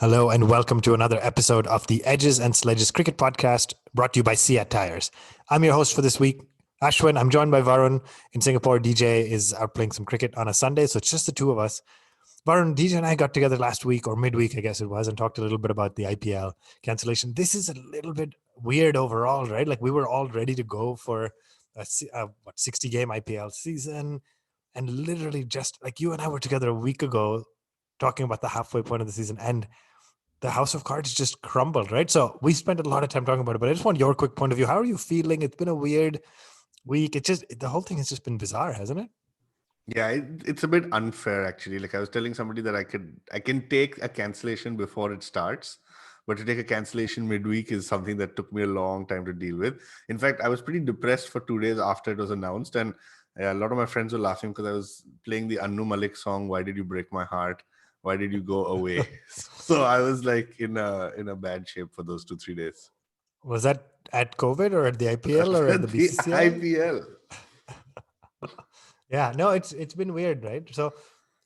Hello and welcome to another episode of the Edges and Sledges Cricket Podcast brought to you by CEAT Tires. I'm your host for this week, Ashwin. I'm joined by Varun in Singapore. DJ is out playing some cricket on a Sunday, so it's just the two of us. Varun, DJ and I got together last week or midweek, I guess it was, and talked a little bit about the IPL cancellation. This is a little bit weird overall, right? Like we were all ready to go for a 60-game IPL season, and literally just like you and I were together a week ago talking about the halfway point of the season, and the house of cards just crumbled, right? So we spent a lot of time talking about it, but I just want your quick point of view. How are you feeling? It's been a weird week. The whole thing has just been bizarre, hasn't it? Yeah, it's a bit unfair actually. Like I was telling somebody that I can take a cancellation before it starts, but to take a cancellation midweek is something that took me a long time to deal with. In fact, I was pretty depressed for 2 days after it was announced, and a lot of my friends were laughing because I was playing the Anu Malik song, "Why Did You Break My Heart? Why Did You Go Away?" So I was like in a bad shape for those 2-3 days. Was that at COVID or at the IPL or at the The BCCI? IPL. Yeah, no, it's been weird, right? So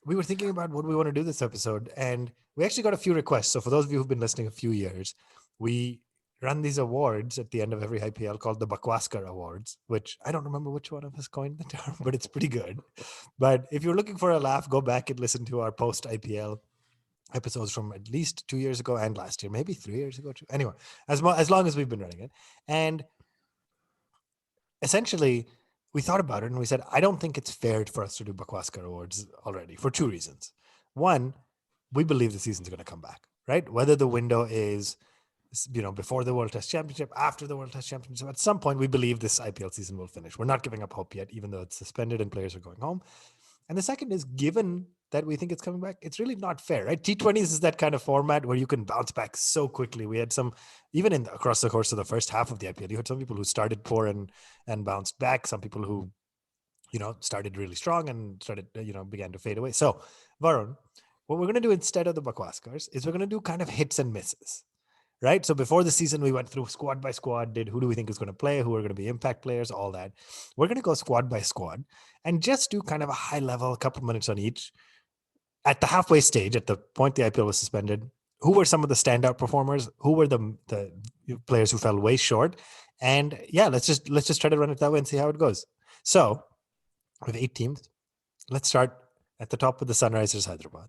we were thinking about what we want to do this episode, and we actually got a few requests. So for those of you who've been listening a few years, we run these awards at the end of every IPL called the Bakwaskar Awards, which I don't remember which one of us coined the term, but it's pretty good. But if you're looking for a laugh, go back and listen to our post IPL episodes from at least 2 years ago and last year, maybe 3 years ago too. Anyway, as long as we've been running it, and essentially we thought about it and we said, I don't think it's fair for us to do Bakwaskar Awards already for two reasons. One, we believe the season's going to come back, right? Whether the window is, before the World Test Championship, after the World Test Championship, at some point we believe this IPL season will finish. We're not giving up hope yet, even though it's suspended and players are going home. And the second is, given that we think it's coming back, it's really not fair, right? T20s is that kind of format where you can bounce back so quickly. We had some, even across the course of the first half of the IPL, you had some people who started poor and bounced back. Some people who, started really strong and began to fade away. So, Varun, what we're going to do instead of the Bakwaskars is we're going to do kind of hits and misses, right? So before the season, we went through squad by squad, did who do we think is going to play, who are going to be impact players, all that. We're going to go squad by squad and just do kind of a high level, a couple minutes on each. At the halfway stage, at the point the IPL was suspended, who were some of the standout performers? Who were the players who fell way short? And yeah, let's just try to run it that way and see how it goes. So with 8 teams, let's start at the top with the Sunrisers Hyderabad.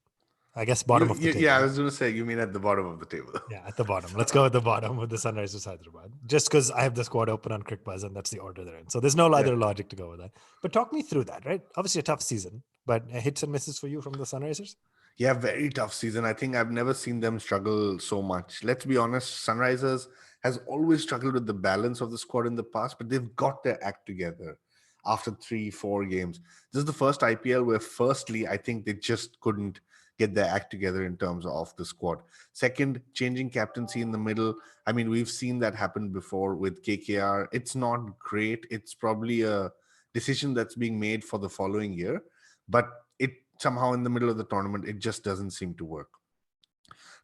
I guess bottom of the table. Yeah, I was going to say, you mean at the bottom of the table. Yeah, at the bottom. Let's go at the bottom with the Sunrisers Hyderabad. Just because I have the squad open on CricBuzz and that's the order they're in. So there's no other logic to go with that. But talk me through that, right? Obviously a tough season, but hits and misses for you from the Sunrisers? Yeah, very tough season. I think I've never seen them struggle so much. Let's be honest, Sunrisers has always struggled with the balance of the squad in the past, but they've got their act together after 3-4 games. This is the first IPL where, firstly, I think they just couldn't get their act together in terms of the squad. Second, changing captaincy in the middle. I mean, we've seen that happen before with KKR. It's not great. It's probably a decision that's being made for the following year, but it somehow in the middle of the tournament, it just doesn't seem to work.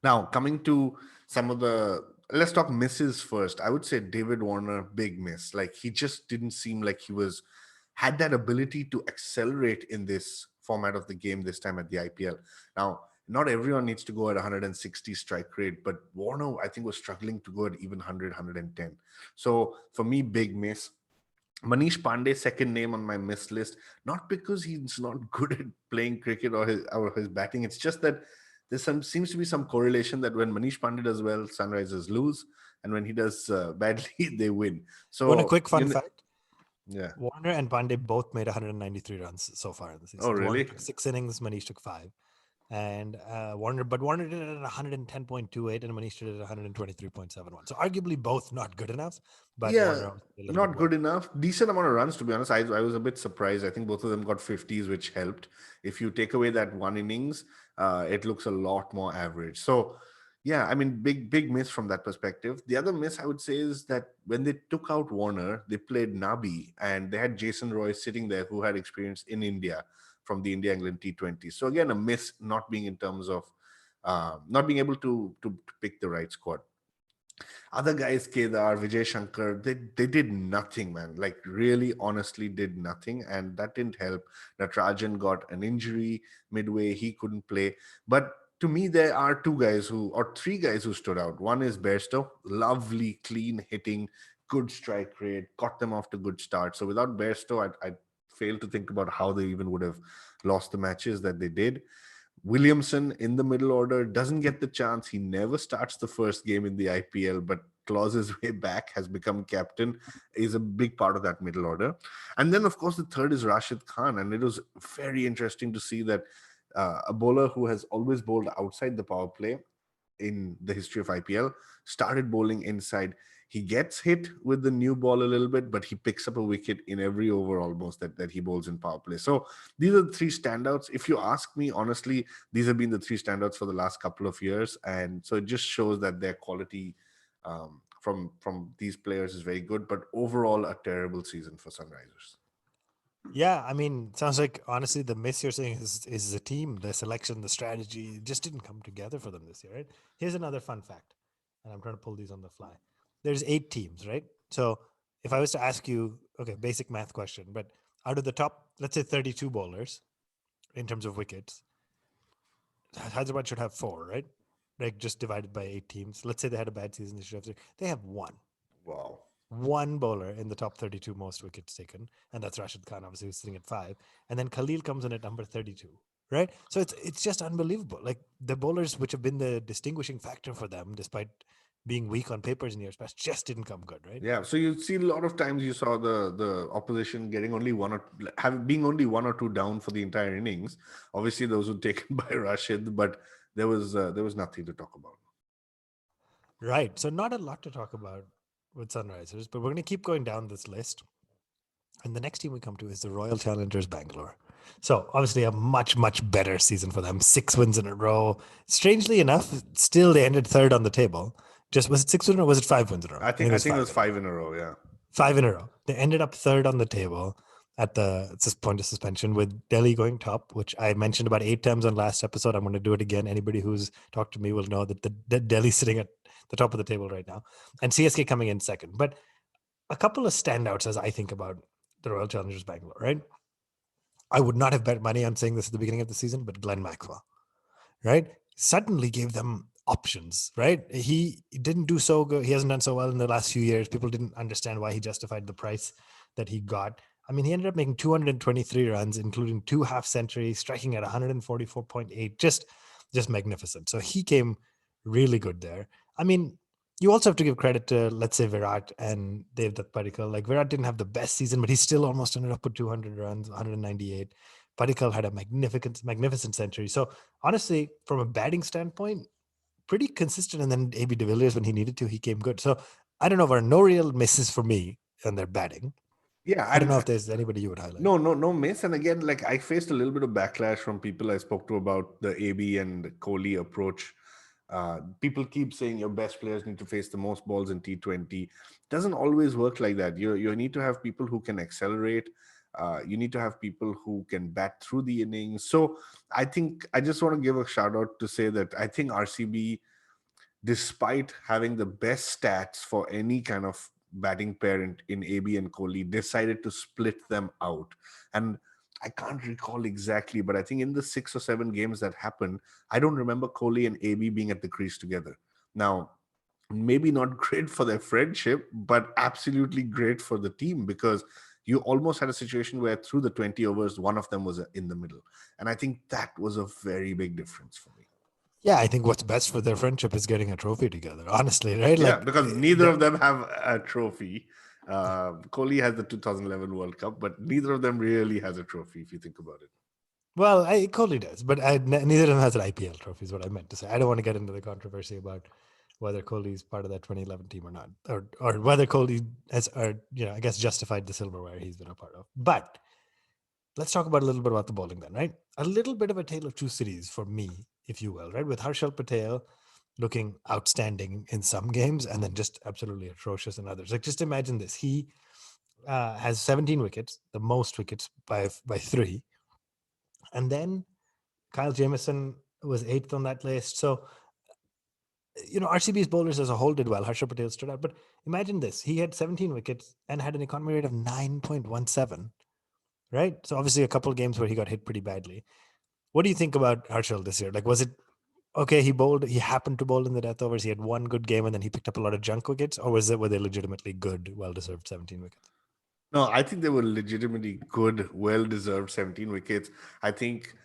Now, coming to some of the, let's talk misses first. I would say David Warner, big miss. Like he just didn't seem like had that ability to accelerate in this format of the game this time at the IPL. Now, not everyone needs to go at 160 strike rate, but Warner, I think, was struggling to go at even 100, 110. So for me, big miss. Manish Pandey, second name on my miss list, not because he's not good at playing cricket or his batting. It's just that seems to be some correlation that when Manish Pandey does well, Sunrisers lose, and when he does badly, they win. So, One a quick fun fact. Yeah. Warner and Pandey both made 193 runs so far in the season. Oh, really? Warner took 6 innings, Manish took 5. And Warner did it at 110.28 and Manish did it at 123.71. So arguably both not good enough. But Yeah, Warner not good enough. Decent amount of runs, to be honest. I was a bit surprised. I think both of them got 50s, which helped. If you take away that one innings, it looks a lot more average. So, yeah, I mean, big miss from that perspective. The other miss I would say is that when they took out Warner, they played Nabi and they had Jason Roy sitting there who had experience in India from the India-England T20. So again, a miss not being in terms of not being able to pick the right squad. Other guys, Kedar, Vijay Shankar, they did nothing, man. Like really, honestly, did nothing, and that didn't help. Natarajan got an injury midway; he couldn't play. But to me, there are three guys who stood out. One is Bairstow, lovely, clean hitting, good strike rate, got them off to good start. So without Bairstow, I'd fail to think about how they even would have lost the matches that they did. Williamson in the middle order doesn't get the chance. He never starts the first game in the IPL, but claws his way back, has become captain, is a big part of that middle order. And then, of course, the third is Rashid Khan. And it was very interesting to see that a bowler who has always bowled outside the power play in the history of IPL started bowling inside. He gets hit with the new ball a little bit, but he picks up a wicket in every over almost that he bowls in power play. So these are the three standouts. If you ask me, honestly, these have been the three standouts for the last couple of years. And so it just shows that their quality from these players is very good, but overall a terrible season for Sunrisers. Yeah, I mean, sounds like honestly the miss you're saying is the team, the selection, the strategy just didn't come together for them this year, right? Here's another fun fact, and I'm trying to pull these on the fly. There's 8 teams, right? So if I was to ask you, okay, basic math question, but out of the top, let's say 32 bowlers in terms of wickets, Hyderabad should have 4, right? Like just divided by 8 teams. Let's say they had a bad season, they should have 3. They have Wow. one bowler in the top 32 most wickets taken, and that's Rashid Khan, obviously, who's sitting at 5. And then Khalil comes in at number 32, right? So it's just unbelievable. Like the bowlers, which have been the distinguishing factor for them, despite being weak on papers in years past, just didn't come good, right? Yeah, so you see a lot of times you saw the opposition getting only one or have being only one or two down for the entire innings. Obviously, those were taken by Rashid, but there was nothing to talk about. Right. So not a lot to talk about with Sunrisers, but we're going to keep going down this list. And the next team we come to is the Royal Challengers Bangalore. So obviously a much, much better season for them. 6 wins in a row. Strangely enough, still they ended third on the table. Just was it 6 wins in a row? Was it 5 wins in a row? I think it was It five was in a row. 5 in a row. Yeah. 5 in a row. They ended up third on the table at the point of suspension, with Delhi going top, which I mentioned about 8 times on last episode. I'm going to do it again. Anybody who's talked to me will know that the Delhi's sitting at the top of the table right now, and CSK coming in second. But a couple of standouts as I think about the Royal Challengers Bangalore, right? I would not have bet money on saying this at the beginning of the season, but Glenn Maxwell, right? Suddenly gave them options, right? He didn't do so good. He hasn't done so well in the last few years. People didn't understand why he justified the price that he got. I mean, he ended up making 223 runs, including 2 half centuries, striking at 144.8. Just magnificent. So he came really good there. I mean, you also have to give credit to, let's say, Virat and Devdutt Padikkal. Like Virat didn't have the best season, but he still almost ended up with 200 runs, 198. Padikkal had a magnificent century. So honestly, from a batting standpoint, pretty consistent. And then AB de Villiers, when he needed to, he came good. So I don't know, there are no real misses for me on their batting. Yeah, I don't know and if there's anybody you would highlight. no miss. And again, like I faced a little bit of backlash from people I spoke to about the AB and Kohli approach. People keep saying your best players need to face the most balls in T20. Doesn't always work like that. You need to have people who can accelerate. You need to have people who can bat through the innings. So I think I just want to give a shout out to say that I think RCB, despite having the best stats for any kind of batting pair in AB and Kohli, decided to split them out. And I can't recall exactly, but I think in the 6 or 7 games that happened, I don't remember Kohli and AB being at the crease together. Now, maybe not great for their friendship, but absolutely great for the team, because you almost had a situation where through the 20 overs, one of them was in the middle. And I think that was a very big difference for me. Yeah, I think what's best for their friendship is getting a trophy together, honestly, right? Yeah, Like, because neither of them have a trophy. Kohli has the 2011 World Cup, but neither of them really has a trophy if you think about it. well, Kohli does, but neither of them has an IPL trophy, is what I meant to say. I don't want to get into the controversy about whether Kohli is part of that 2011 team or not, or whether Kohli has, or I guess justified the silverware he's been a part of. But let's talk about a little bit about the bowling then, right? A little bit of a tale of two cities for me, if you will, right? With Harshal Patel looking outstanding in some games and then just absolutely atrocious in others. Like, just imagine this: he has 17 wickets, the most wickets by 3, and then Kyle Jamieson was 8th on that list. So RCB's bowlers as a whole did well. Harsha Patel stood out. But imagine this. He had 17 wickets and had an economy rate of 9.17, right? So obviously a couple of games where he got hit pretty badly. What do you think about Harshal this year? Like, was it okay, he bowled. He happened to bowl in the death overs. He had one good game, and then he picked up a lot of junk wickets. Or were they legitimately good, well-deserved 17 wickets? No, I think they were legitimately good, well deserved 17 wickets. I think,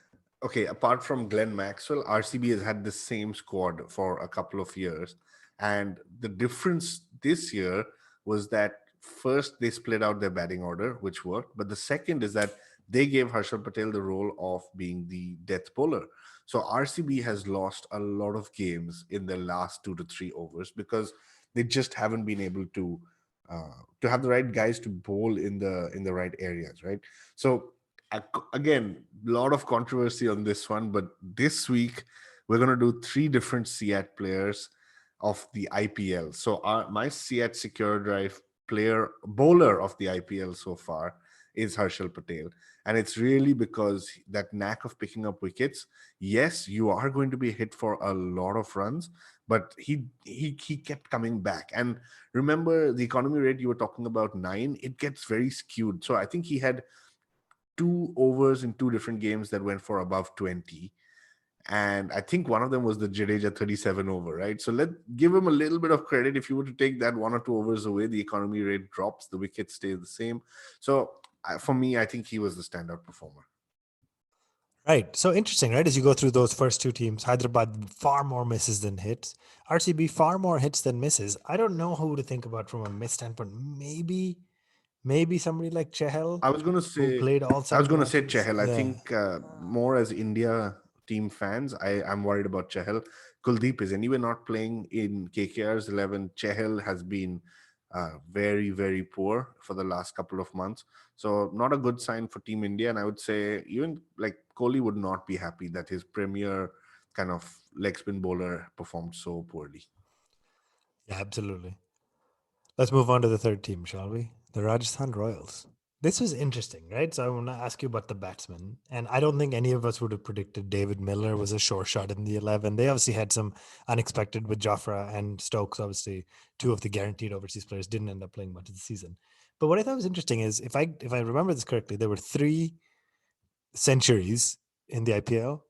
okay, apart from Glenn Maxwell, RCB has had the same squad for a couple of years. And the difference this year was that first they split out their batting order, which worked. But the second is that they gave Harshal Patel the role of being the death bowler. So RCB has lost a lot of games in the last 2 to 3 overs because they just haven't been able to have the right guys to bowl in the right areas, right? So again, a lot of controversy on this one, but this week we're going to do three different CEAT players of the IPL. So my CEAT Secure Drive player bowler of the IPL so far is Harshal Patel, and it's really because that knack of picking up wickets. Yes, you are going to be hit for a lot of runs, but he kept coming back. And remember the economy rate you were talking about, 9, it gets very skewed. So I think he had 2 overs in 2 different games that went for above 20, and I think one of them was the Jadeja 37 over, right? So let give him a little bit of credit. If you were to take that 1 or 2 overs away, the economy rate drops, the wicket stays the same. So for me, I think he was the standout performer. Right. So interesting, right? As you go through those first two teams, Hyderabad far more misses than hits. RCB far more hits than misses. I don't know who to think about from a miss standpoint. Maybe somebody like Chehel, I was going to who say, played all I was 70 going to say matches. Chehel. I Yeah. think more as India team fans, I'm worried about Chehel. Kuldeep is anyway not playing in KKR's 11. Chehel has been very, very poor for the last couple of months. So not a good sign for Team India. And I would say even like Kohli would not be happy that his premier kind of leg spin bowler performed so poorly. Yeah, absolutely. Let's move on to the third team, shall we? The Rajasthan Royals. This was interesting, right? So I want to ask you about the batsmen. And I don't think any of us would have predicted David Miller was a sure shot in the 11. They obviously had some unexpected with Jafra and Stokes, obviously, two of the guaranteed overseas players didn't end up playing much of the season. But what I thought was interesting is if I remember this correctly, there were 3 centuries in the IPL,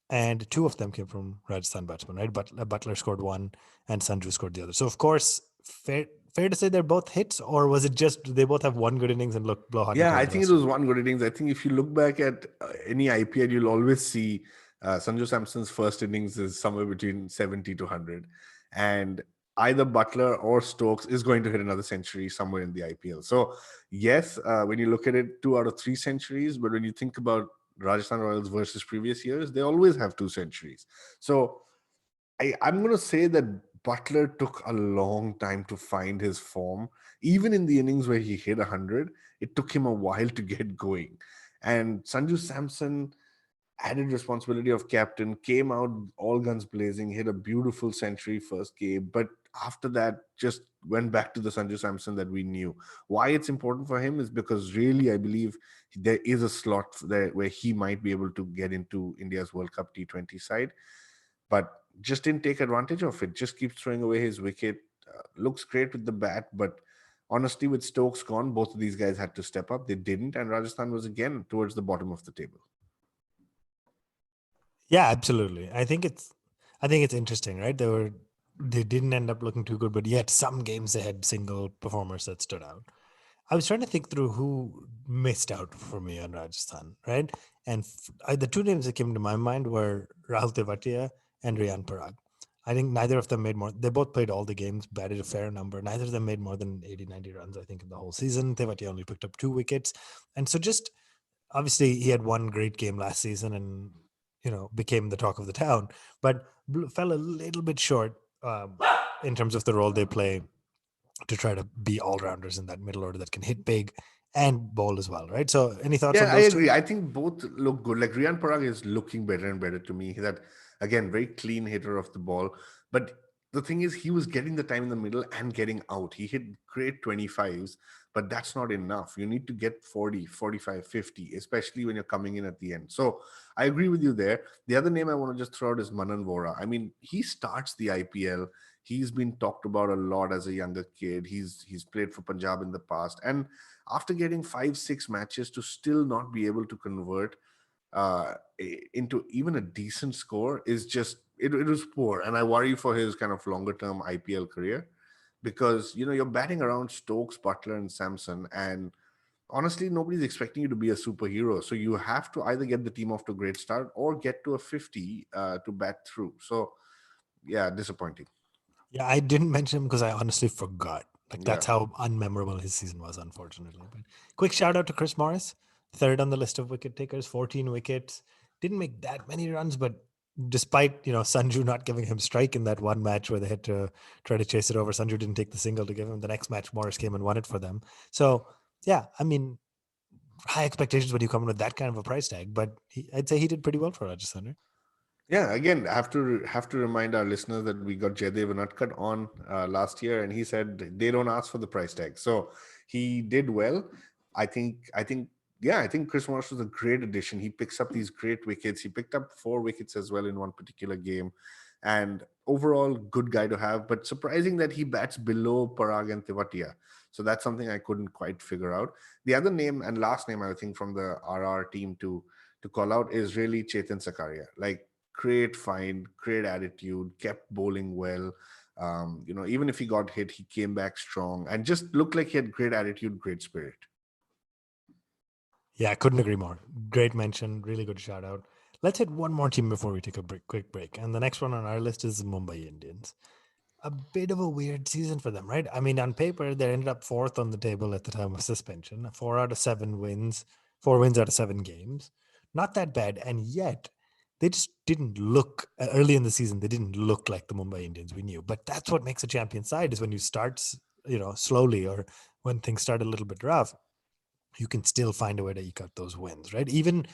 and 2 of them came from Rajasthan batsmen, right? But Butler scored one, and Sanju scored the other. So of course, fair to say they're both hits, or was it just they both have one good innings and blow hot and Yeah, I cold the think it rest of was it? one good innings. I think if you look back at any IPL, you'll always see Sanju Samson's first innings is somewhere between 70 to 100. And either Butler or Stokes is going to hit another century somewhere in the IPL. So, yes, when you look at it, 2 out of 3 centuries. But when you think about Rajasthan Royals versus previous years, they always have 2 centuries. So, I'm going to say that Butler took a long time to find his form. Even in the innings where he hit 100, it took him a while to get going. And Sanju Samson, added responsibility of captain, came out all guns blazing, hit a beautiful century first game. But after that, just went back to the Sanju Samson that we knew. Why it's important for him is because really, I believe there is a slot there where he might be able to get into India's World Cup T20 side, but just didn't take advantage of it. Just keeps throwing away his wicket. Looks great with the bat, but honestly, with Stokes gone, both of these guys had to step up. They didn't, and Rajasthan was again towards the bottom of the table. Yeah, absolutely. I think it's interesting, right? They didn't end up looking too good, but yet some games they had single performers that stood out. I was trying to think through who missed out for me on Rajasthan, right? And the 2 names that came to my mind were Rahul Tewatia and Riyan Parag. I think neither of them made more. They both played all the games, batted a fair number. Neither of them made more than 80, 90 runs, I think, in the whole season. Tewatia only picked up 2 wickets. And so just obviously he had one great game last season and, became the talk of the town, but fell a little bit short in terms of the role they play to try to be all rounders in that middle order that can hit big and bowl as well, right? So, any thoughts Yeah, on I those two? agree. I think both look good. Like Riyan Parag is looking better and better to me. That again, very clean hitter of the ball. But the thing is, he was getting the time in the middle and getting out. He hit great 25s, but that's not enough. You need to get 40, 45, 50, especially when you're coming in at the end. So I agree with you there. The other name I want to just throw out is Manan Vora. I mean, he starts the IPL. He's been talked about a lot as a younger kid. He's played for Punjab in the past, and after getting 5 6 matches to still not be able to convert into even a decent score is just it was poor, and I worry for his kind of longer term IPL career because you're batting around Stokes, Butler, and Samson, and honestly, nobody's expecting you to be a superhero. So you have to either get the team off to a great start or get to a 50 to bat through. So yeah, disappointing. Yeah, I didn't mention him because I honestly forgot. Like Yeah. that's how unmemorable his season was, unfortunately. But quick shout out to Chris Morris, third on the list of wicket takers, 14 wickets. Didn't make that many runs, but despite Sanju not giving him strike in that one match where they had to try to chase it over, Sanju didn't take the single to give him. The next match, Morris came and won it for them. So yeah, I mean, high expectations when you come in with that kind of a price tag, but I'd say he did pretty well for Rajasthan, right? Yeah, again, have to remind our listeners that we got Jaydev Unadkat on last year, and he said they don't ask for the price tag, so he did well. I think Chris Morris was a great addition. He picks up these great wickets. He picked up 4 wickets as well in one particular game, and overall good guy to have. But surprising that he bats below Parag and Tewatia. So that's something I couldn't quite figure out. The other name and last name I think from the RR team to call out is really Chetan Sakaria. Like great find, great attitude, kept bowling well. Even if he got hit, he came back strong and just looked like he had great attitude, great spirit. Yeah, I couldn't agree more. Great mention. Really good shout out. Let's hit one more team before we take a quick break. And the next one on our list is the Mumbai Indians. A bit of a weird season for them, right? I mean, on paper, they ended up fourth on the table at the time of suspension. 4 out of 7 wins, 4 wins out of 7 games. Not that bad. And yet, they just didn't look early in the season. They didn't look like the Mumbai Indians we knew. But that's what makes a champion side is when you start, slowly or when things start a little bit rough, you can still find a way to eke out those wins, right? Even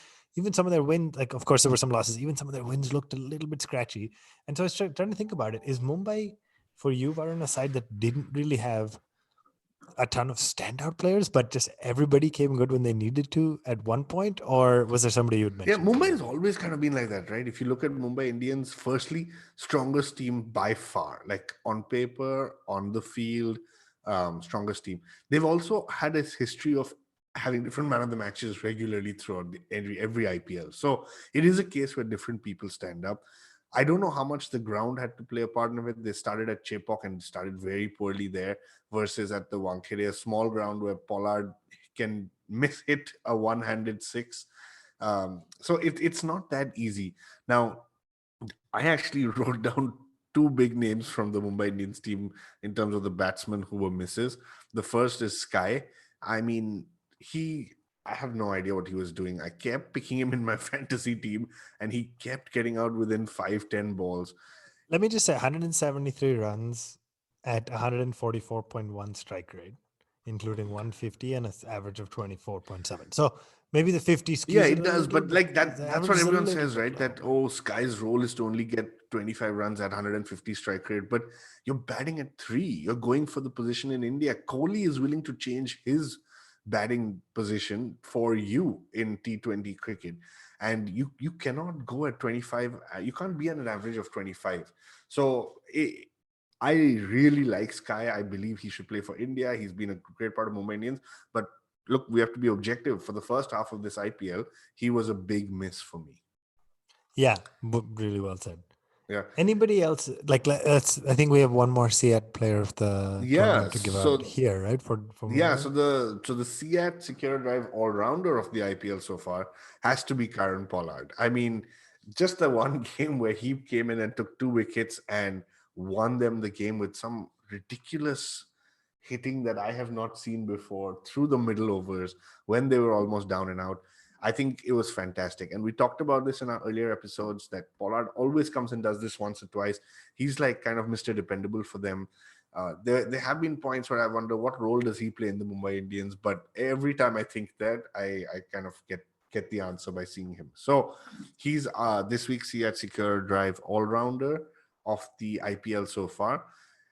some of their wins, like of course there were some losses. Even some of their wins looked a little bit scratchy. And so I was trying to think about it. Is Mumbai for you, Varun, a side that didn't really have a ton of standout players, but just everybody came good when they needed to at one point, or was there somebody you'd Yeah, mention for Mumbai you? has always kind of been like that, right? If you look at Mumbai Indians, firstly, strongest team by far, like on paper, on the field, strongest team. They've also had a history of having different man of the matches regularly throughout every IPL. So it is a case where different people stand up. I don't know how much the ground had to play a part in it. They started at Chepauk and started very poorly there, versus at the Wankhede, a small ground where Pollard can miss hit a one-handed six. So it's not that easy. Now, I actually wrote down two big names from the Mumbai Indians team in terms of the batsmen who were misses. The first is Sky. I mean, I have no idea what he was doing. I kept picking him in my fantasy team, and he kept getting out within 5-10 balls. Let me just say 173 runs at 144.1 strike rate, including 150 and an average of 24.7. So maybe the 50 Yeah, skews it it a does, little, but but like that the that's average what is a everyone little says, bit right? That low. oh, Sky's role is to only get 25 runs at 150 strike rate, but you're batting at 3. You're going for the position in India. Kohli is willing to change his batting position for you in T20 cricket, and you cannot go at 25. You can't be at an average of 25. So I really like Sky. I believe he should play for India. He's been a great part of Mumbai Indians, but look, we have to be objective. For the first half of this IPL, he was a big miss for me. Yeah, really well said. Yeah. Anybody else? Like, let's. I think we have one more CEAT player of the Yeah. tournament to give out So here, right? For yeah, so Mumbai. the CEAT Secure Drive all rounder of the IPL so far has to be Karen Pollard. I mean, just the one game where he came in and took 2 wickets and won them the game with some ridiculous hitting that I have not seen before through the middle overs when they were almost down and out. I think it was fantastic. And we talked about this in our earlier episodes that Pollard always comes and does this once or twice. He's like kind of Mr. Dependable for them. There have been points where I wonder what role does he play in the Mumbai Indians, but every time I think that, I kind of get the answer by seeing him. So he's this week's CEAT Secure Drive all rounder of the IPL so far,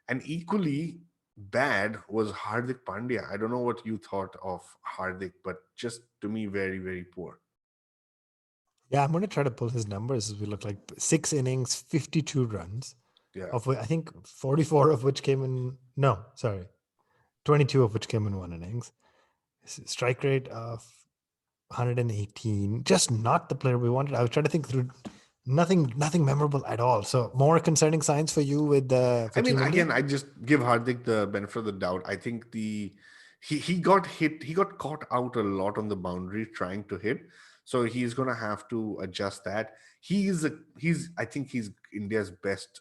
and equally bad was Hardik Pandya. I don't know what you thought of Hardik, but just to me, very very poor. Yeah, I'm going to try to pull his numbers as we look like 6 innings, 52 runs, Yeah, of which I think 44 of which came in. No, sorry, 22 of which came in 1 innings. Strike rate of 118. Just not the player we wanted. I was trying to think through nothing memorable at all. So more concerning signs for you with I for mean, Team India. again, I just give Hardik the benefit of the doubt. I think he got hit, he got caught out a lot on the boundary trying to hit. So he's gonna have to adjust that. He's I think he's India's best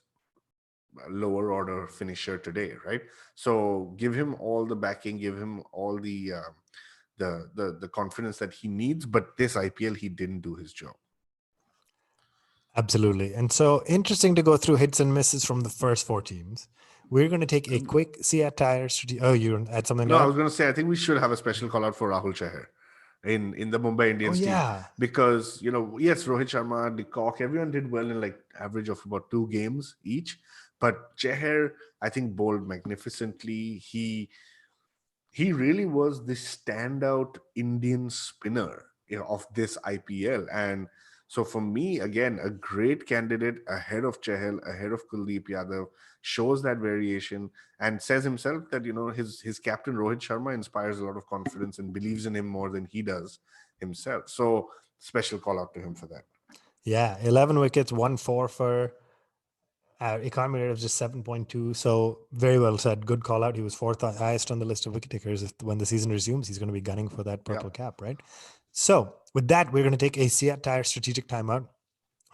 lower order finisher today, right? So give him all the backing, give him all the confidence that he needs. But this IPL, he didn't do his job. Absolutely. And so interesting to go through hits and misses from the first four teams. We're going to take a quick CEAT Tire strategy. Oh, you add something to No, I was add? going to say I think we should have a special call out for Rahul Chahar in the Mumbai Oh, Indians team, yeah. because yes, Rohit Sharma, De Kock, everyone did well in like average of about 2 games each, but Chahar I think bowled magnificently. He really was the standout Indian spinner, of this IPL. And so for me, again, a great candidate ahead of Chahal, ahead of Kuldeep Yadav, shows that variation and says himself that his captain Rohit Sharma inspires a lot of confidence and believes in him more than he does himself. So special call out to him for that. Yeah. 11 wickets, 1-4 for economy rate of just 7.2. So very well said. Good call out. He was fourth highest on the list of wicket takers. When the season resumes, he's going to be gunning for that Yeah. purple cap, right? So with that, we're going to take a CEAT Tire strategic timeout.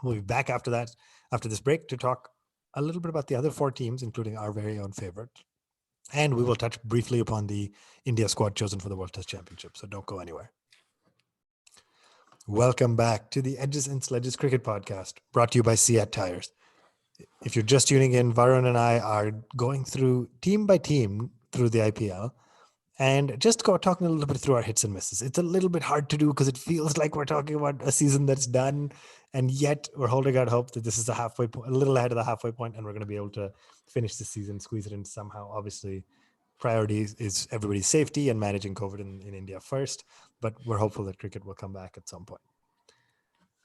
We'll be back after this break, to talk a little bit about the other four teams, including our very own favorite. And we will touch briefly upon the India squad chosen for the World Test Championship. So don't go anywhere. Welcome back to the Edges and Sledges Cricket Podcast, brought to you by CEAT Tires. If you're just tuning in, Varun and I are going through team by team through the IPL, and just talking a little bit through our hits and misses. It's a little bit hard to do because it feels like we're talking about a season that's done, and yet we're holding out hope that this is a little ahead of the halfway point, and we're going to be able to finish the season, squeeze it in somehow. Obviously, priority is everybody's safety and managing COVID in India first, but we're hopeful that cricket will come back at some point.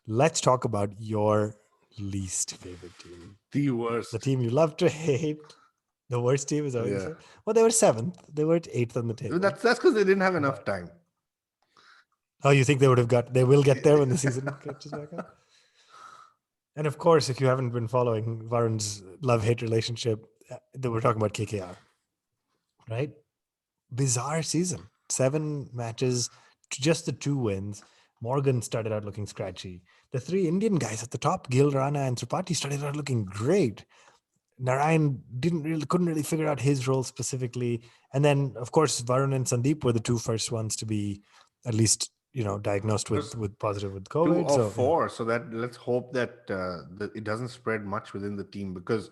Let's talk about your least favorite team. The worst. The team you love to hate. The worst team is what you said. Well, they were seventh. They were eighth on the table. That's because they didn't have enough time. Oh, you think they will get there when the season catches back up? And of course, if you haven't been following Varun's love-hate relationship, that we're talking about KKR, right? Bizarre season. 7 matches, just the 2 wins. Morgan started out looking scratchy. The 3 Indian guys at the top, Gill, Rana, and Tripathi, started out looking great. Narayan couldn't really figure out his role specifically. And then, of course, Varun and Sandeep were the 2 first ones to be at least, diagnosed with positive with COVID. 2 of 4. So that let's hope that it doesn't spread much within the team, because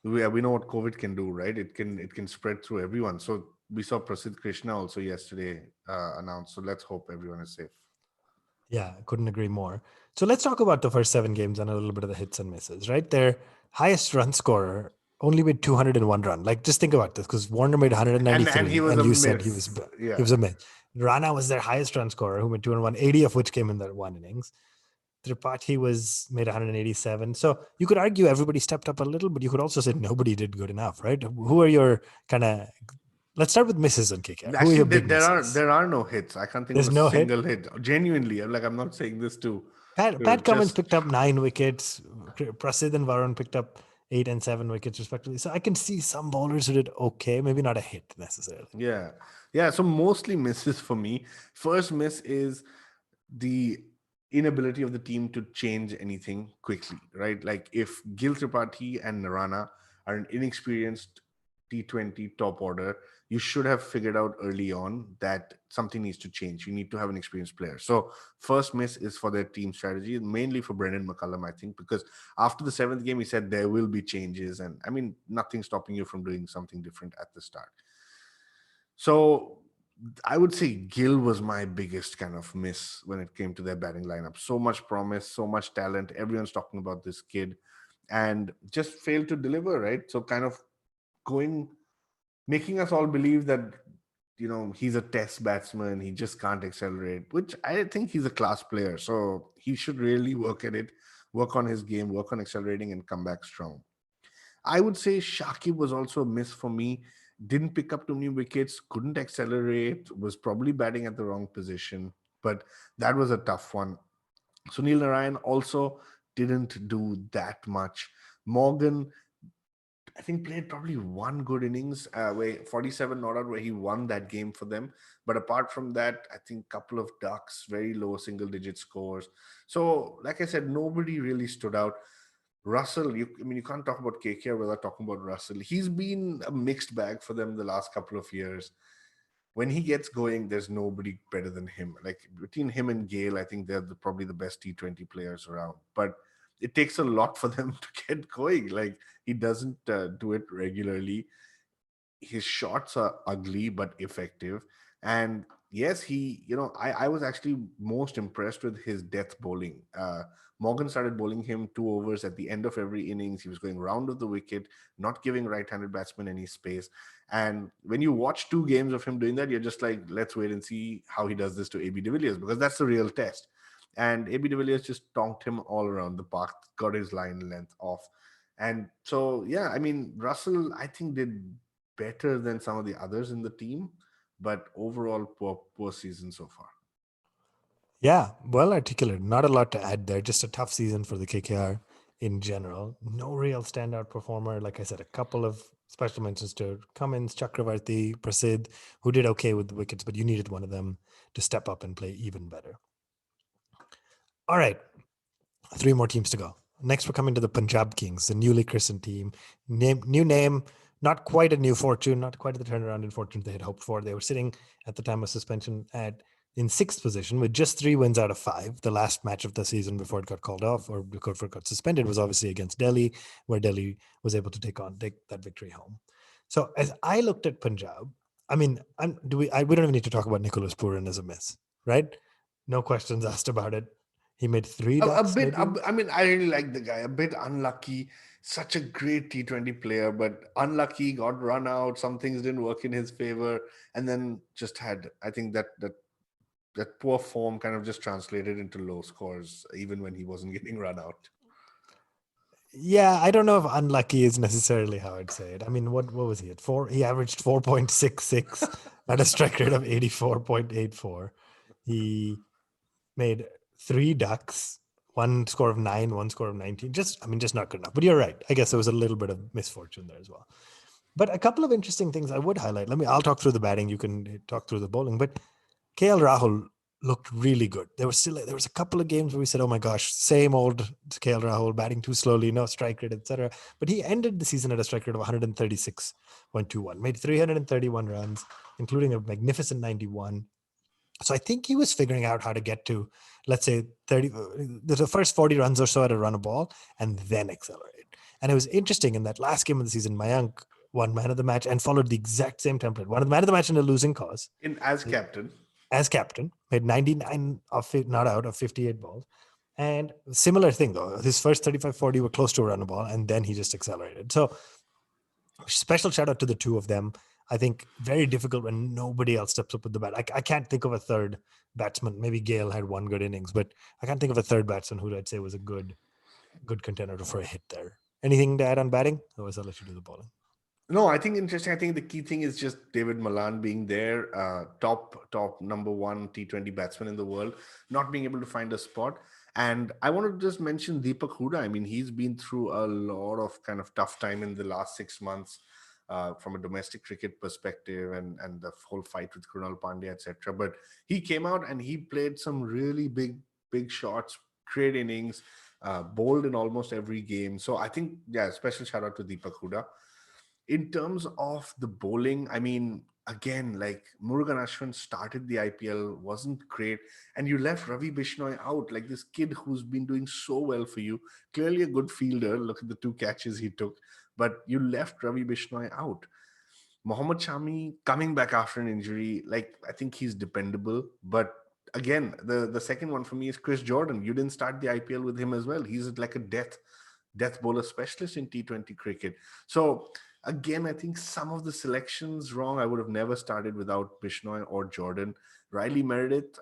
we know what COVID can do, right? It can spread through everyone. So we saw Prasidh Krishna also yesterday announced. So let's hope everyone is safe. Yeah, I couldn't agree more. So let's talk about the first 7 games and a little bit of the hits and misses, right? Their highest run scorer only made 201 run. Like, just think about this, because Warner made 193, and he was and a you myth. said he was a myth. Rana was their highest run scorer, who made 201, 80 of which came in that one innings. Tripathi made 187. So you could argue everybody stepped up a little, but you could also say nobody did good enough, right? Who are your kind of? Let's start with misses on KKR. Who are Actually, your big misses? there are no hits. I can't think There's of a no single hit. Genuinely, I'm not saying this to Pat Cummins just picked up 9 wickets. Prasidh and Varun picked up 8 and 7 wickets respectively. So I can see some bowlers who did okay, maybe not a hit necessarily. yeah. So mostly misses for me. First miss is the inability of the team to change anything quickly, right? Like if Gil Tripathi and Narana are an inexperienced T20 top order, you should have figured out early on that something needs to change. You need to have an experienced player. So first miss is for their team strategy, mainly for Brendan McCullum, I think, because after the 7th game, he said there will be changes. And I mean, nothing stopping you from doing something different at the start. So I would say Gill was my biggest kind of miss when it came to their batting lineup. So much promise, so much talent. Everyone's talking about this kid and just failed to deliver, right? So kind of making us all believe that, he's a test batsman. He just can't accelerate, which I think he's a class player. So he should really work at it, work on his game, work on accelerating and come back strong. I would say Shakib was also a miss for me. Didn't pick up too many wickets, couldn't accelerate, was probably batting at the wrong position, but that was a tough one. Sunil Narayan also didn't do that much. Morgan, I think, played probably one good innings, where 47 not out, where he won that game for them. But apart from that, I think couple of ducks, very low single digit scores. So, like I said, nobody really stood out. Russell, you can't talk about KKR without talking about Russell. He's been a mixed bag for them the last couple of years. When he gets going, there's nobody better than him. Like between him and Gale, I think they're probably the best T20 players around. But it takes a lot for them to get going. Like he doesn't do it regularly. His shots are ugly but effective. And yes, I was actually most impressed with his death bowling. Morgan started bowling him 2 overs at the end of every innings. He was going round of the wicket, not giving right-handed batsmen any space. And when you watch 2 games of him doing that, you're just like, let's wait and see how he does this to AB de Villiers, because that's the real test. And AB de Villiers just tonked him all around the park, got his line length off. And so, yeah, I mean, Russell, I think, did better than some of the others in the team, but overall, poor season so far. Yeah, well articulated. Not a lot to add there. Just a tough season for the KKR in general. No real standout performer. Like I said, a couple of special mentions to Cummins, Chakravarti, Prasid, who did okay with the wickets, but you needed one of them to step up and play even better. All right, 3 more teams to go. Next, we're coming to the Punjab Kings, the newly christened team. New name, not quite a new fortune, not quite the turnaround in fortune they had hoped for. They were sitting at the time of suspension in 6th position with just 3 wins out of 5. The last match of the season before it got called off or before it got suspended was obviously against Delhi, where Delhi was able to take that victory home. So as I looked at Punjab, I mean, we don't even need to talk about Nicholas Pooran as a miss, right? No questions asked about it. He made 3 A ducks, bit, maybe. I mean, I really like the guy. A bit unlucky. Such a great T20 player, but unlucky, got run out. Some things didn't work in his favor. And then just had, I think that poor form kind of just translated into low scores, even when he wasn't getting run out. Yeah, I don't know if unlucky is necessarily how I'd say it. I mean, what was he at 4? He averaged 4.66 at a strike rate of 84.84. He made 3 ducks, one score of 9, one score of 19. Just not good enough. But you're right. I guess there was a little bit of misfortune there as well. But a couple of interesting things I would highlight. I'll talk through the batting. You can talk through the bowling. But KL Rahul looked really good. There was a couple of games where we said, "Oh my gosh, same old KL Rahul batting too slowly, no strike rate, etc." But he ended the season at a strike rate of 136.21, made 331 runs, including a magnificent 91. So I think he was figuring out how to get to, let's say, 30, the first 40 runs or so at a run a ball, and then accelerate. And it was interesting in that last game of the season, Mayank won man of the match and followed the exact same template. Won the man of the match in a losing cause In as captain. as captain, made 99 not out of 58 balls. And similar thing though, his first 35-40 were close to a run a ball, and then he just accelerated. So special shout out to the two of them. I think very difficult when nobody else steps up with the bat. I can't think of a third batsman. Maybe Gale had one good innings, but I can't think of a third batsman who I'd say was a good contender for a hit there. Anything to add on batting? Otherwise, I'll let you do the bowling. No, I think interesting. I think the key thing is just David Malan being there, top number 1 T20 batsman in the world, not being able to find a spot. And I want to just mention Deepak Hooda. I mean, he's been through a lot of kind of tough time in the last 6 months, from a domestic cricket perspective, and the whole fight with Krunal Pandya, etc. But he came out and he played some really big shots, great innings, bowled in almost every game. So I think, yeah, special shout out to Deepak Hooda. In terms of the bowling, I mean, again, like Murugan Ashwin started the IPL, wasn't great, and you left Ravi Bishnoi out, like this kid who's been doing so well for you, clearly a good fielder. Look at the 2 catches he took, but you left Ravi Bishnoi out. Mohammad Shami coming back after an injury, like I think he's dependable, but again, the second one for me is Chris Jordan. You didn't start the IPL with him as well. He's like a death bowler specialist in T20 cricket. So again, I think some of the selections wrong. I would have never started without Bishnoi or Jordan. Riley Meredith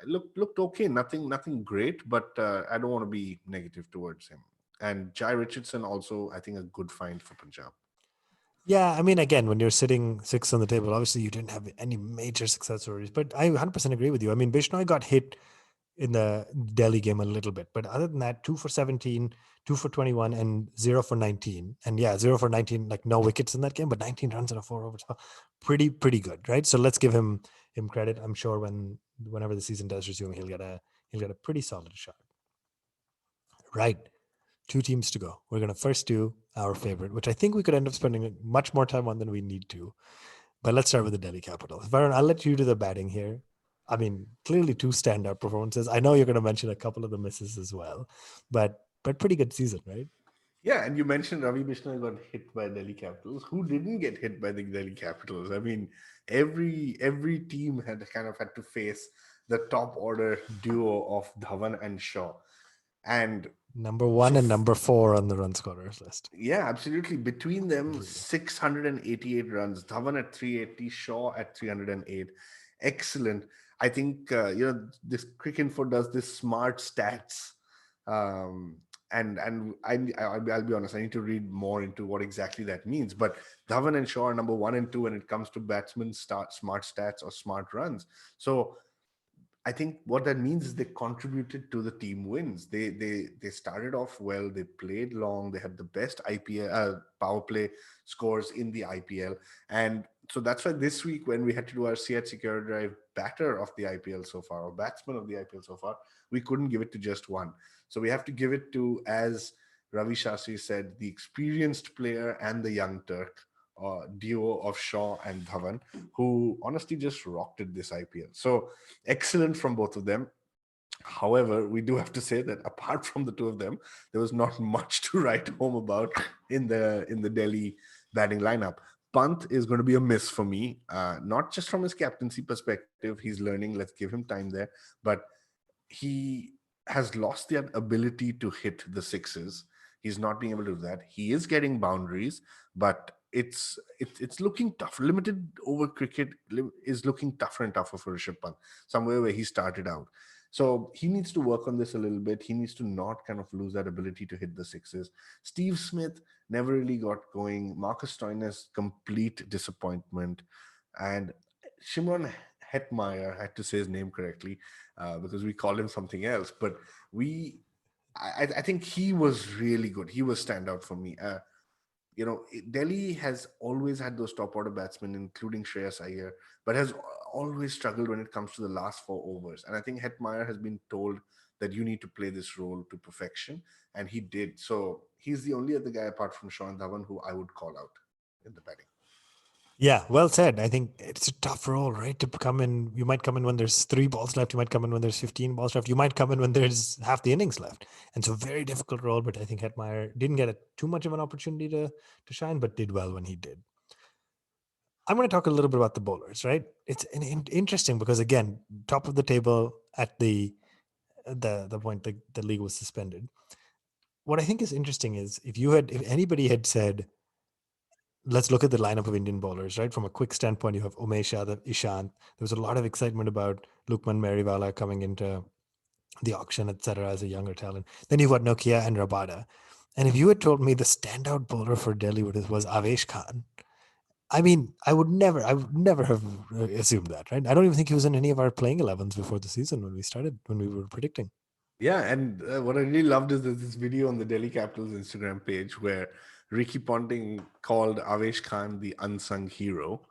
looked okay. Nothing great, but I don't want to be negative towards him. And Jai Richardson also, I think, a good find for Punjab. Yeah, I mean, again, when you're sitting 6 on the table, obviously you didn't have any major success stories, but I 100% agree with you. I mean, Bishnoi got hit in the Delhi game a little bit. But other than that, 2 for 17, 2 for 21, and 0 for 19. And yeah, 0 for 19, like no wickets in that game, but 19 runs in a 4 overs. Pretty good, right? So let's give him credit. I'm sure whenever the season does resume, he'll get a pretty solid shot. Right. 2 teams to go. We're gonna first do our favorite, which I think we could end up spending much more time on than we need to. But let's start with the Delhi Capitals. Varun, I'll let you do the batting here. I mean, clearly 2 standout performances. I know you're going to mention a couple of the misses as well, but pretty good season, right? Yeah, and you mentioned Ravi Bishnoi got hit by Delhi Capitals. Who didn't get hit by the Delhi Capitals? I mean, every team had kind of had to face the top order duo of Dhawan and Shaw. And Number 1 so and number 4 on the run scorers list. yeah, absolutely. Between them, Completely. 688 runs. Dhawan at 380, Shaw at 308. Excellent. I think this Cricket Info does this smart stats, um, and I'll be honest. I need to read more into what exactly that means. But Dhawan and Shaw are number 1 and 2 when it comes to batsmen start smart stats or smart runs. So I think what that means is they contributed to the team wins. They started off well. They played long. They had the best IPL power play scores in the IPL, and so that's why this week when we had to do our CEAT Security Drive batter of the IPL so far, or batsman of the IPL so far, we couldn't give it to just one. So we have to give it to, as Ravi Shastri said, the experienced player and the young Turk duo of Shaw and Dhawan, who honestly just rocked it this IPL. So excellent from both of them. However, we do have to say that apart from the two of them, there was not much to write home about in the Delhi batting lineup. Pant is going to be a miss for me, not just from his captaincy perspective. He's learning. Let's give him time there, but he has lost that ability to hit the sixes. He's not being able to do that. He is getting boundaries, but it's looking tough. Limited over cricket is looking tougher and tougher for Rishabh Pant. Somewhere where he started out, so he needs to work on this a little bit. He needs to not kind of lose that ability to hit the sixes. Steve Smith never really got going. Marcus Stoinis, complete disappointment, and Shimron Hetmeyer, I had to say his name correctly because we call him something else. But I think he was really good. He was standout for me. Delhi has always had those top order batsmen, including Shreyas Iyer, but has always struggled when it comes to the last 4 overs. And I think Hetmeyer has been told that you need to play this role to perfection, and he did. So he's the only other guy apart from Sean Dhawan who I would call out in the batting. Yeah, well said. I think it's a tough role, right? To come in, you might come in when there's 3 balls left. You might come in when there's 15 balls left. You might come in when there's half the innings left. And so, very difficult role. But I think Hetmeyer didn't get too much of an opportunity to shine, but did well when he did. I'm going to talk a little bit about the bowlers, right? It's interesting because again, top of the table at the point the league was suspended. What I think is interesting is if anybody had said, let's look at the lineup of Indian bowlers, right? From a quick standpoint, you have Umesh Yadav, Ishant. There was a lot of excitement about Lukman Meriwala coming into the auction, etc., as a younger talent. Then you've got Nokia and Rabada. And if you had told me the standout bowler for Delhi was Avesh Khan, I mean, I would never have assumed that, right? I don't even think he was in any of our playing 11s before the season when we were predicting. Yeah, and what I really loved is there's this video on the Delhi Capitals Instagram page where Ricky Ponting called Avesh Khan the unsung hero.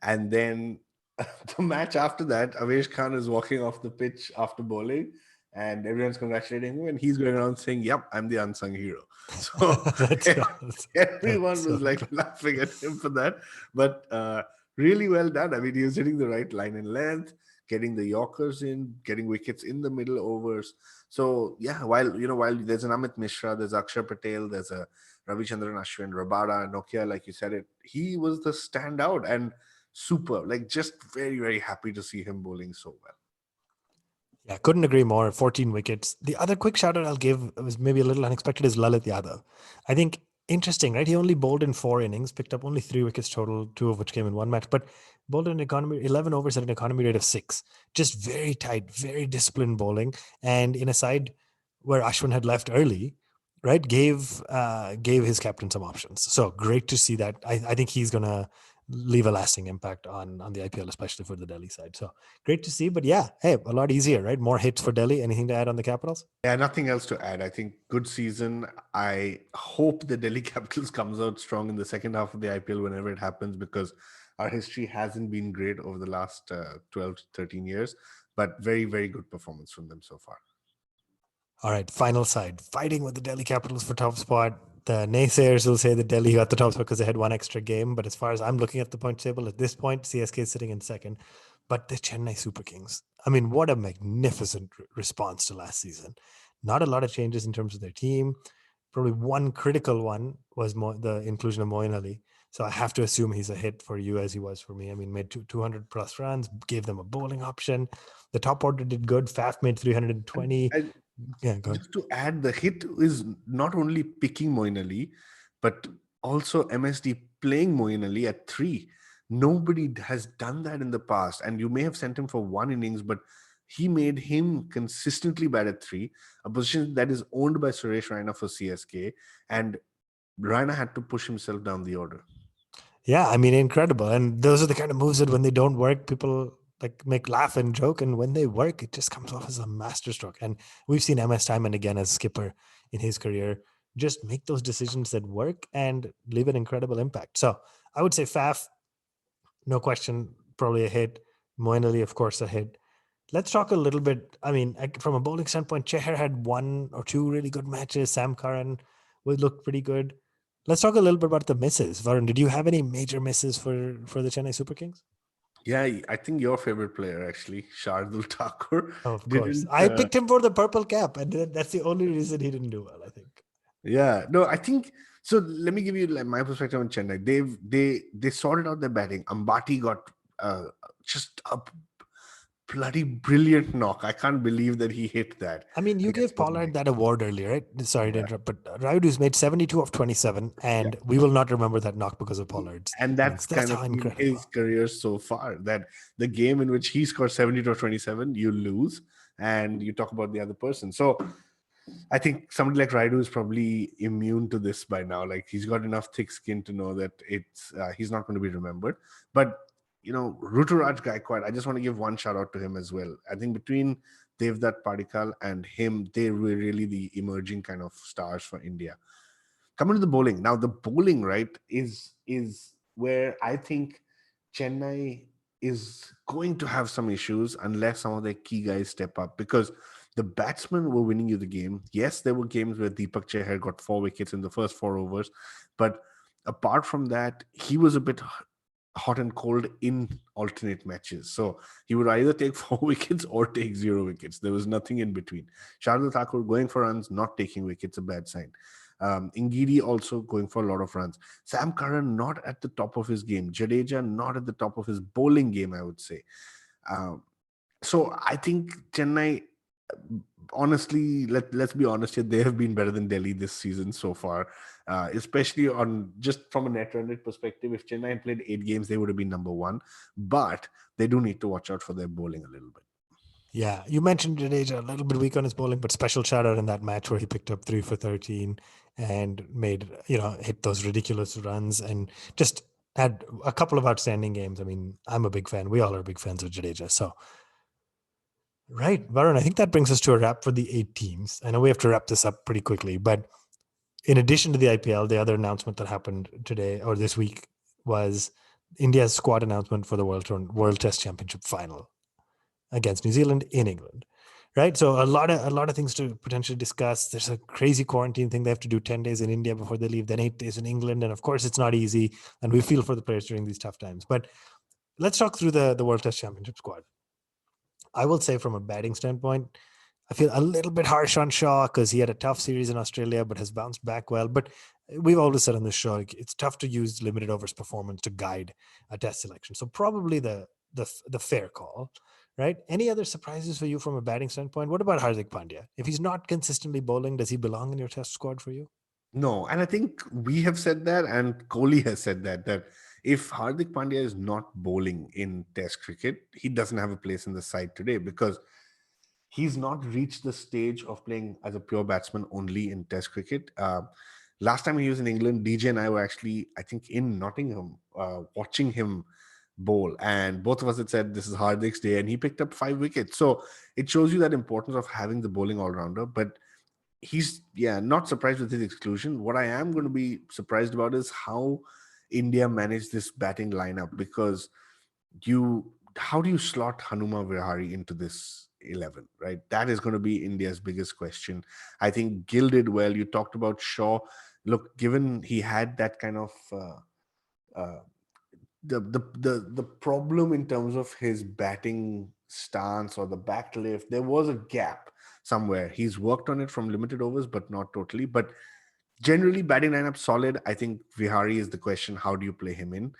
And then the match after that, Avesh Khan is walking off the pitch after bowling, and everyone's congratulating him, and he's going around saying, "Yep, I'm the unsung hero." So That's everyone so was like good. laughing at him for that, but really well done. I mean, he was hitting the right line and length, getting the Yorkers in, getting wickets in the middle overs. So yeah, while there's an Amit Mishra, there's Akshar Patel, there's a Ravichandran Ashwin, Rabada, Nokia, like you said it, he was the standout and super. Like just very, very happy to see him bowling so well. Yeah, couldn't agree more. 14 wickets. The other quick shout out I'll give was maybe a little unexpected is Lalit Yadav. I think interesting, right? He only bowled in 4 innings, picked up only 3 wickets total, 2 of which came in one match, but bowled an economy 11 overs at an economy rate of 6. Just very tight, very disciplined bowling, and in a side where Ashwin had left early, right? Gave his captain some options. So great to see that. I think he's gonna leave a lasting impact on the IPL, especially for the Delhi side. So great to see. But yeah, hey, a lot easier, right? More hits for Delhi. Anything to add on the Capitals? Yeah, nothing else to add. I think good season. I hope the Delhi Capitals comes out strong in the second half of the IPL whenever it happens, because our history hasn't been great over the last 12 to 13 years, but very, very good performance from them so far. All right, final side, fighting with the Delhi Capitals for top spot. The naysayers will say that Delhi got the top spot because they had one extra game. But as far as I'm looking at the point table at this point, CSK is sitting in second. But the Chennai Super Kings, I mean, what a magnificent response to last season. Not a lot of changes in terms of their team. Probably one critical one was the inclusion of Moeen Ali. So I have to assume he's a hit for you as he was for me. I mean, made 200 plus runs, gave them a bowling option. The top order did good. Faf made 320. And Yeah, go ahead. just to add, the hit is not only picking Moeen Ali, but also MSD playing Moeen Ali at 3. Nobody has done that in the past. And you may have sent him for one innings, but he made him consistently bat at 3, a position that is owned by Suresh Raina for CSK. And Raina had to push himself down the order. Yeah, I mean, incredible. And those are the kind of moves that when they don't work, people like make laugh and joke. And when they work, it just comes off as a masterstroke. And we've seen MS time and again as skipper in his career just make those decisions that work and leave an incredible impact. So I would say Faf, no question, probably a hit. Moeen Ali, of course, a hit. Let's talk a little bit. I mean, from a bowling standpoint, Cheher had one or two really good matches. Sam Curran would look pretty good. Let's talk a little bit about the misses. Varun, did you have any major misses for the Chennai Super Kings? Yeah, I think your favorite player, actually, Shardul Thakur, Oh, of course. didn't. I picked him for the purple cap, and that's the only reason he didn't do well, I think. Yeah, no, I think so. Let me give you like my perspective on Chennai. They sorted out their batting. Ambati got just a bloody brilliant knock. I can't believe that he hit that I mean, you against gave Mumbai. Pollard that award earlier, right? Sorry to Yeah, interrupt, but Raidu's made 72 of 27, yeah, and we will not remember that knock because of Pollard's and innings. that's That's kind how of been his incredible. career so far. That the game in which he scores 70 to 27, you lose, and you talk about the other person. So I think somebody like Raidu is probably immune to this by now. Like he's got enough thick skin to know that it's he's not going to be remembered. But Ruturaj Gaikwad, I just want to give one shout out to him as well. I think between Devdutt Padikkal and him, they were really the emerging kind of stars for India. Coming to the bowling now, the bowling right is where I think Chennai is going to have some issues unless some of their key guys step up, because the batsmen were winning you the game. Yes, there were games where Deepak Chahar got 4 wickets in the first 4 overs, but apart from that, he was a bit hot and cold in alternate matches. So he would either take 4 wickets or take 0 wickets. There was nothing in between. Shardul Thakur going for runs, not taking wickets, a bad sign. Ingidi also going for a lot of runs. Sam Curran not at the top of his game. Jadeja not at the top of his bowling game, I would say. Um, so I think Chennai, honestly, let's be honest here, they have been better than Delhi this season so far, especially on just from a net run rate perspective. If Chennai had played 8 games, they would have been number one, but they do need to watch out for their bowling a little bit. Yeah, you mentioned Jadeja a little bit weak on his bowling, but special shout out in that match where he picked up 3 for 13 and made, hit those ridiculous runs and just had a couple of outstanding games. I mean, I'm a big fan. We all are big fans of Jadeja. So, right, Varun, I think that brings us to a wrap for the 8 teams. I know we have to wrap this up pretty quickly, but in addition to the IPL, the other announcement that happened today or this week was India's squad announcement for the World Test Championship final against New Zealand in England. Right. So a lot of things to potentially discuss. There's a crazy quarantine thing. They have to do 10 days in India before they leave, then 8 days in England. And of course it's not easy. And we feel for the players during these tough times. But let's talk through the World Test Championship squad. I will say from a batting standpoint, I feel a little bit harsh on Shaw because he had a tough series in Australia, but has bounced back well. But we've always said on this show, it's tough to use limited overs performance to guide a test selection. So probably the fair call, right? Any other surprises for you from a batting standpoint? What about Hardik Pandya? If he's not consistently bowling, does he belong in your test squad for you? No, and I think we have said that, and Kohli has said that if Hardik Pandya is not bowling in Test cricket, he doesn't have a place in the side today, because he's not reached the stage of playing as a pure batsman only in Test cricket. Last time he was in England, DJ and I were actually, I think, in Nottingham, watching him bowl, and both of us had said this is Hardik's day, and he picked up 5 wickets. So it shows you that importance of having the bowling all-rounder. But he's, yeah, not surprised with his exclusion. What I am going to be surprised about is how India managed this batting lineup, because you how do you slot Hanuma Vihari into this 11, right? That is going to be India's biggest question. I think Gill did well. You talked about Shaw. Look, given he had that kind of uh, the problem in terms of his batting stance or the backlift, there was a gap somewhere. He's worked on it from limited overs, but not totally. But generally, batting lineup solid. I think Vihari is the question. How do you play him in?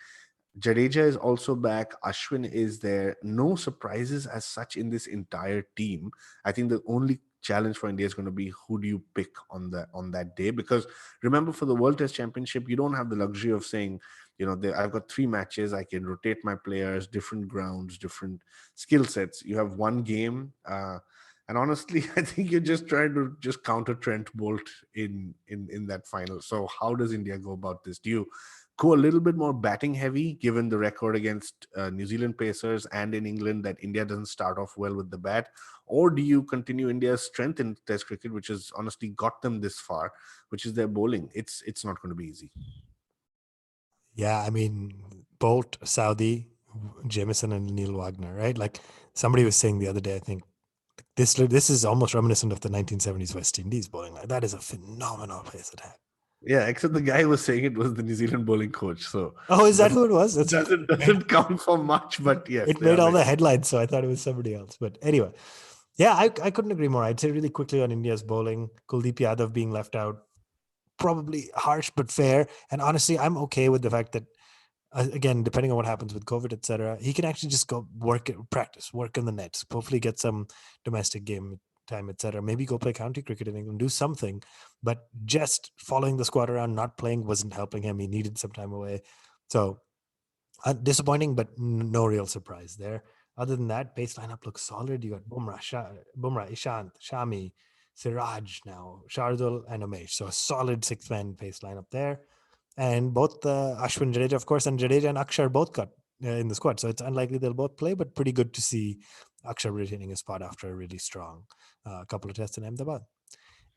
Jadeja is also back. Ashwin is there. No surprises as such in this entire team. I think the only challenge for India is going to be who do you pick on that day, because remember, for the World Test Championship you don't have the luxury of saying, I've got 3 matches, I can rotate my players, different grounds, different skill sets. You have one game, and honestly, I think you're just trying to just counter Trent Bolt in that final. So how does India go about this? Do you go a little bit more batting heavy, given the record against New Zealand Pacers and in England that India doesn't start off well with the bat? Or do you continue India's strength in Test cricket, which has honestly got them this far, which is their bowling? It's not going to be easy. Yeah, I mean, Bolt, Saudi, Jamison, and Neil Wagner, right? Like somebody was saying the other day, I think this is almost reminiscent of the 1970s West Indies bowling. Like that is a phenomenal pace attack. Yeah, except the guy who was saying it was the New Zealand bowling coach. So Oh, is that doesn't who it was? That's doesn't count for much. But yes, it they made are all very the good. headlines, so I thought it was somebody else. But anyway, yeah, I couldn't agree more. I'd say really quickly on India's bowling, Kuldeep Yadav being left out, probably harsh but fair. And honestly, I'm okay with the fact that again, depending on what happens with COVID, etc., he can actually just go practice, work in the nets, hopefully get some domestic game time, etc. Maybe go play county cricket in England, do something. But just following the squad around, not playing wasn't helping him. He needed some time away. So disappointing, but no real surprise there. Other than that, base lineup looks solid. You got Bumrah, Ishant, Shami, Siraj now, Shardul, and Umesh. So a solid 6-man pace lineup there. And both Ashwin Jadeja, of course, and Jadeja and Akshar both got in the squad. So it's unlikely they'll both play, but pretty good to see Akshar retaining his spot after a really strong couple of tests in Ahmedabad.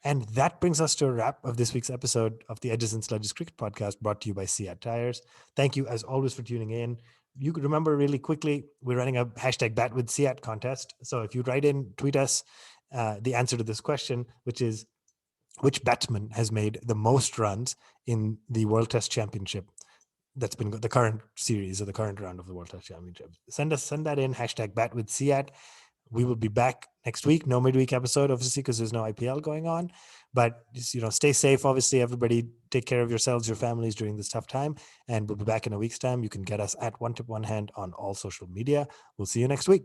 And that brings us to a wrap of this week's episode of the Edges and Sledges Cricket Podcast, brought to you by CEAT Tires. Thank you, as always, for tuning in. You could remember really quickly, we're running a hashtag Bat with CEAT contest. So if you write in, tweet us the answer to this question, which is, which batsman has made the most runs in the World Test Championship? That's been the current series or the current round of the World Test Championship. Send that in, hashtag Bat with CEAT. We will be back next week. No midweek episode, obviously, because there's no IPL going on. But just, stay safe. Obviously, everybody take care of yourselves, your families during this tough time. And we'll be back in a week's time. You can get us at One Tip One Hand on all social media. We'll see you next week.